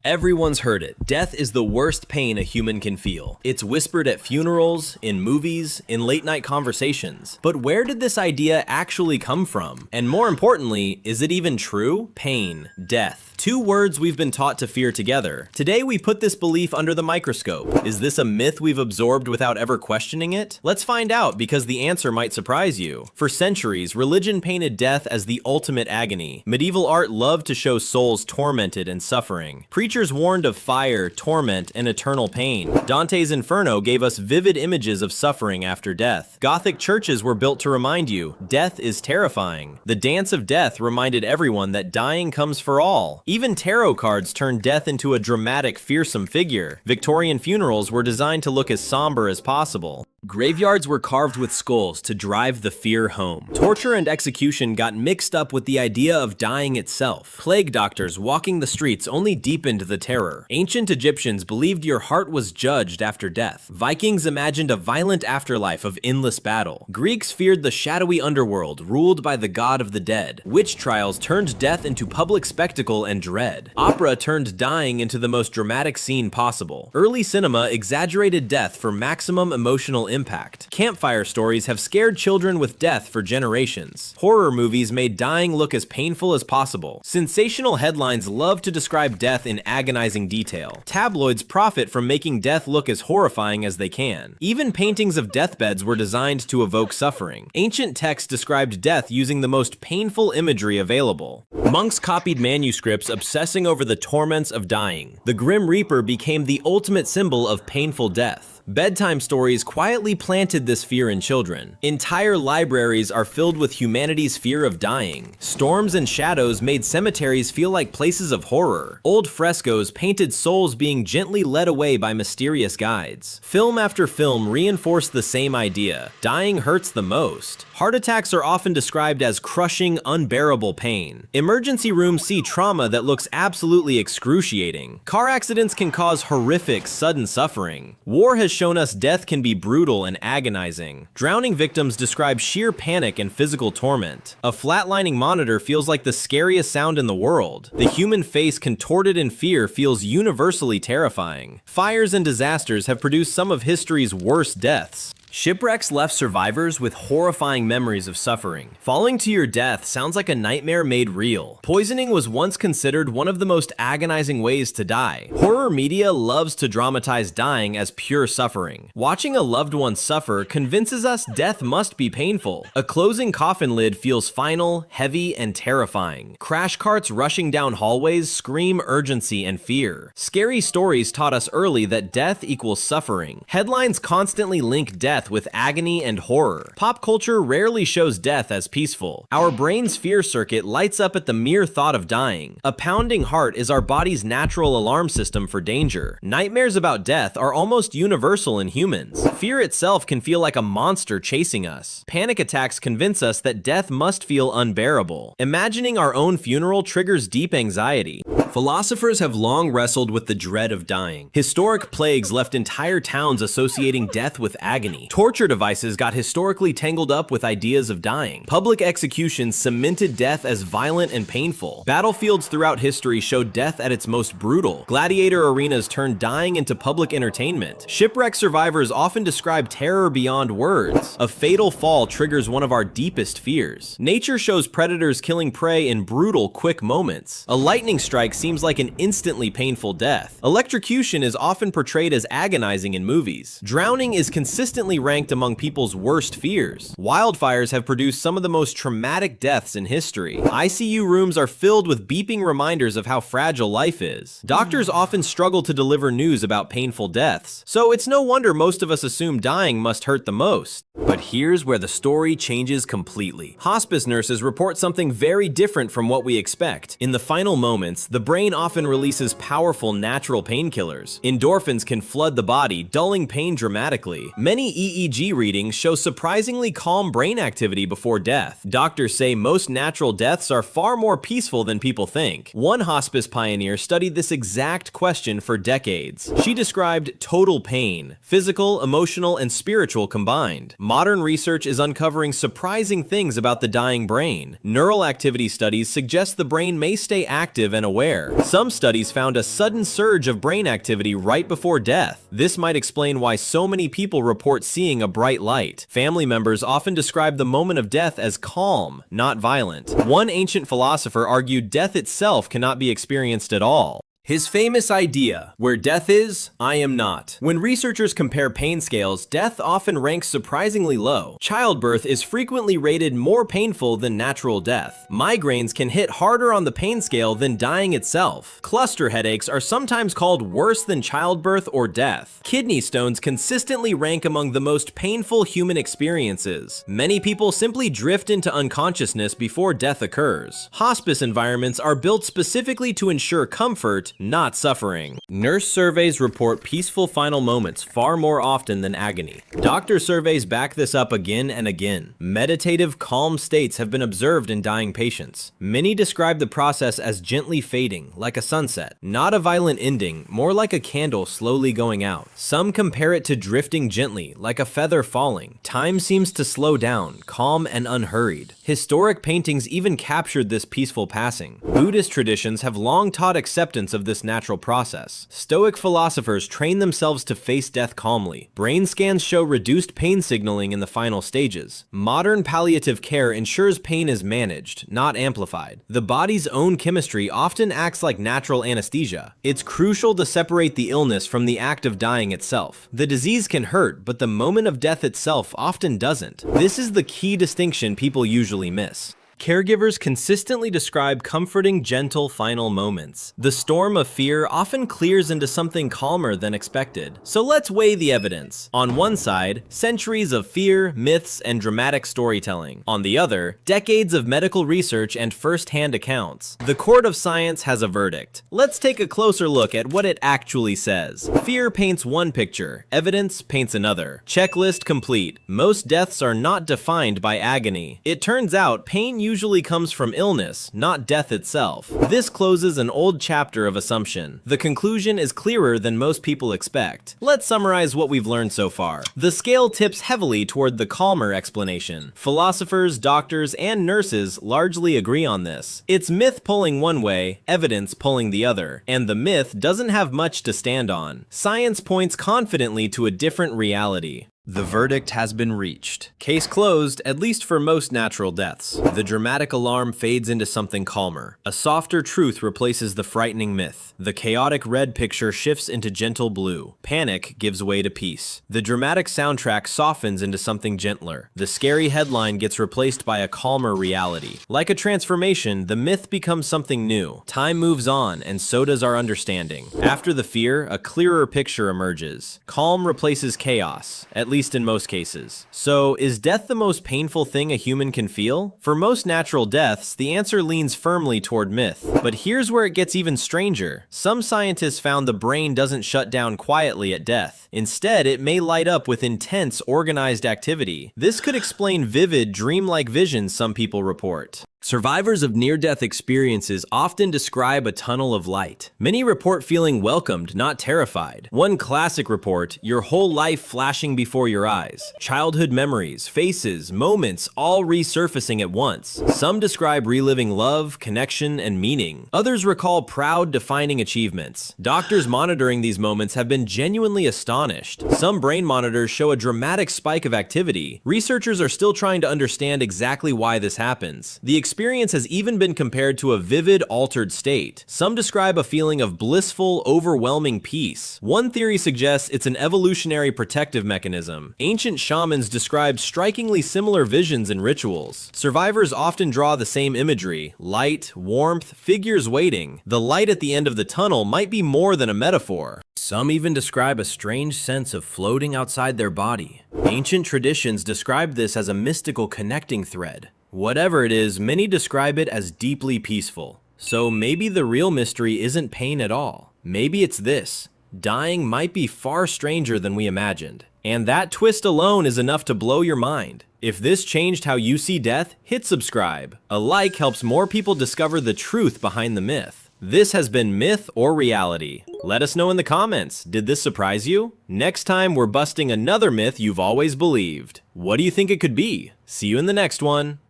Everyone's heard it. Death is the worst pain a human can feel. It's whispered at funerals, in movies, in late-night conversations. But where did this idea actually come from? And more importantly, is it even true? Pain, death. Two words we've been taught to fear together. Today we put this belief under the microscope. Is this a myth we've absorbed without ever questioning it? Let's find out, because the answer might surprise you. For centuries, religion painted death as the ultimate agony. Medieval art loved to show souls tormented and suffering. Preachers warned of fire, torment, and eternal pain. Dante's Inferno gave us vivid images of suffering after death. Gothic churches were built to remind you, death is terrifying. The Dance of Death reminded everyone that dying comes for all. Even tarot cards turned death into a dramatic, fearsome figure. Victorian funerals were designed to look as somber as possible. Graveyards were carved with skulls to drive the fear home. Torture and execution got mixed up with the idea of dying itself. Plague doctors walking the streets only deepened the terror. Ancient Egyptians believed your heart was judged after death. Vikings imagined a violent afterlife of endless battle. Greeks feared the shadowy underworld, ruled by the god of the dead. Witch trials turned death into public spectacle and dread. Opera turned dying into the most dramatic scene possible. Early cinema exaggerated death for maximum emotional impact. Campfire stories have scared children with death for generations. Horror movies made dying look as painful as possible. Sensational headlines love to describe death in agonizing detail. Tabloids profit from making death look as horrifying as they can. Even paintings of deathbeds were designed to evoke suffering. Ancient texts described death using the most painful imagery available. Monks copied manuscripts obsessing over the torments of dying. The Grim Reaper became the ultimate symbol of painful death. Bedtime stories quietly planted this fear in children. Entire libraries are filled with humanity's fear of dying. Storms and shadows made cemeteries feel like places of horror. Old frescoes painted souls being gently led away by mysterious guides. Film after film reinforced the same idea. Dying hurts the most. Heart attacks are often described as crushing, unbearable pain. Emergency rooms see trauma that looks absolutely excruciating. Car accidents can cause horrific, sudden suffering. War has shown us death can be brutal and agonizing. Drowning victims describe sheer panic and physical torment. A flatlining monitor feels like the scariest sound in the world. The human face contorted in fear feels universally terrifying. Fires and disasters have produced some of history's worst deaths. Shipwrecks left survivors with horrifying memories of suffering. Falling to your death sounds like a nightmare made real. Poisoning was once considered one of the most agonizing ways to die. Horror media loves to dramatize dying as pure suffering. Watching a loved one suffer convinces us death must be painful. A closing coffin lid feels final, heavy, and terrifying. Crash carts rushing down hallways scream urgency and fear. Scary stories taught us early that death equals suffering. Headlines constantly link death with agony and horror. Pop culture rarely shows death as peaceful. Our brain's fear circuit lights up at the mere thought of dying. A pounding heart is our body's natural alarm system for danger. Nightmares about death are almost universal in humans. Fear itself can feel like a monster chasing us. Panic attacks convince us that death must feel unbearable. Imagining our own funeral triggers deep anxiety. Philosophers have long wrestled with the dread of dying. Historic plagues left entire towns associating death with agony. Torture devices got historically tangled up with ideas of dying. Public executions cemented death as violent and painful. Battlefields throughout history showed death at its most brutal. Gladiator arenas turned dying into public entertainment. Shipwreck survivors often describe terror beyond words. A fatal fall triggers one of our deepest fears. Nature shows predators killing prey in brutal, quick moments. A lightning strike seems like an instantly painful death. Electrocution is often portrayed as agonizing in movies. Drowning is consistently ranked among people's worst fears. Wildfires have produced some of the most traumatic deaths in history. ICU rooms are filled with beeping reminders of how fragile life is. Doctors often struggle to deliver news about painful deaths, so it's no wonder most of us assume dying must hurt the most. But here's where the story changes completely. Hospice nurses report something very different from what we expect. In the final moments, the brain often releases powerful natural painkillers. Endorphins can flood the body, dulling pain dramatically. Many EEG readings show surprisingly calm brain activity before death. Doctors say most natural deaths are far more peaceful than people think. One hospice pioneer studied this exact question for decades. She described total pain, physical, emotional, and spiritual combined. Modern research is uncovering surprising things about the dying brain. Neural activity studies suggest the brain may stay active and aware. Some studies found a sudden surge of brain activity right before death. This might explain why so many people report seeing a bright light. Family members often describe the moment of death as calm, not violent. One ancient philosopher argued death itself cannot be experienced at all. His famous idea, where death is, I am not. When researchers compare pain scales, death often ranks surprisingly low. Childbirth is frequently rated more painful than natural death. Migraines can hit harder on the pain scale than dying itself. Cluster headaches are sometimes called worse than childbirth or death. Kidney stones consistently rank among the most painful human experiences. Many people simply drift into unconsciousness before death occurs. Hospice environments are built specifically to ensure comfort, not suffering. Nurse surveys report peaceful final moments far more often than agony. Doctor surveys back this up again and again. Meditative, calm states have been observed in dying patients. Many describe the process as gently fading, like a sunset. Not a violent ending, more like a candle slowly going out. Some compare it to drifting gently, like a feather falling. Time seems to slow down, calm and unhurried. Historic paintings even captured this peaceful passing. Buddhist traditions have long taught acceptance of this natural process. Stoic philosophers train themselves to face death calmly. Brain scans show reduced pain signaling in the final stages. Modern palliative care ensures pain is managed, not amplified. The body's own chemistry often acts like natural anesthesia. It's crucial to separate the illness from the act of dying itself. The disease can hurt, but the moment of death itself often doesn't. This is the key distinction people usually miss. Caregivers consistently describe comforting, gentle final moments. The storm of fear often clears into something calmer than expected. So let's weigh the evidence. On one side, centuries of fear, myths, and dramatic storytelling. On the other, decades of medical research and first-hand accounts. The court of science has a verdict. Let's take a closer look at what it actually says. Fear paints one picture, evidence paints another. Checklist complete. Most deaths are not defined by agony. It turns out pain usually comes from illness, not death itself. This closes an old chapter of assumption. The conclusion is clearer than most people expect. Let's summarize what we've learned so far. The scale tips heavily toward the calmer explanation. Philosophers, doctors, and nurses largely agree on this. It's myth pulling one way, evidence pulling the other, and the myth doesn't have much to stand on. Science points confidently to a different reality. The verdict has been reached. Case closed, at least for most natural deaths. The dramatic alarm fades into something calmer. A softer truth replaces the frightening myth. The chaotic red picture shifts into gentle blue. Panic gives way to peace. The dramatic soundtrack softens into something gentler. The scary headline gets replaced by a calmer reality. Like a transformation, the myth becomes something new. Time moves on, and so does our understanding. After the fear, a clearer picture emerges. Calm replaces chaos, at least in most cases. So, is death the most painful thing a human can feel? For most natural deaths, the answer leans firmly toward myth. But here's where it gets even stranger. Some scientists found the brain doesn't shut down quietly at death. Instead, it may light up with intense, organized activity. This could explain vivid, dreamlike visions some people report. Survivors of near-death experiences often describe a tunnel of light. Many report feeling welcomed, not terrified. One classic report, your whole life flashing before your eyes. Childhood memories, faces, moments, all resurfacing at once. Some describe reliving love, connection, and meaning. Others recall proud, defining achievements. Doctors monitoring these moments have been genuinely astonished. Some brain monitors show a dramatic spike of activity. Researchers are still trying to understand exactly why this happens. The experience has even been compared to a vivid, altered state. Some describe a feeling of blissful, overwhelming peace. One theory suggests it's an evolutionary protective mechanism. Ancient shamans described strikingly similar visions and rituals. Survivors often draw the same imagery: light, warmth, figures waiting. The light at the end of the tunnel might be more than a metaphor. Some even describe a strange sense of floating outside their body. Ancient traditions describe this as a mystical connecting thread. Whatever it is, many describe it as deeply peaceful. So maybe the real mystery isn't pain at all. Maybe it's this: dying might be far stranger than we imagined. And that twist alone is enough to blow your mind. If this changed how you see death, hit subscribe. A like helps more people discover the truth behind the myth. This has been Myth or Reality. Let us know in the comments, did this surprise you? Next time we're busting another myth you've always believed. What do you think it could be? See you in the next one.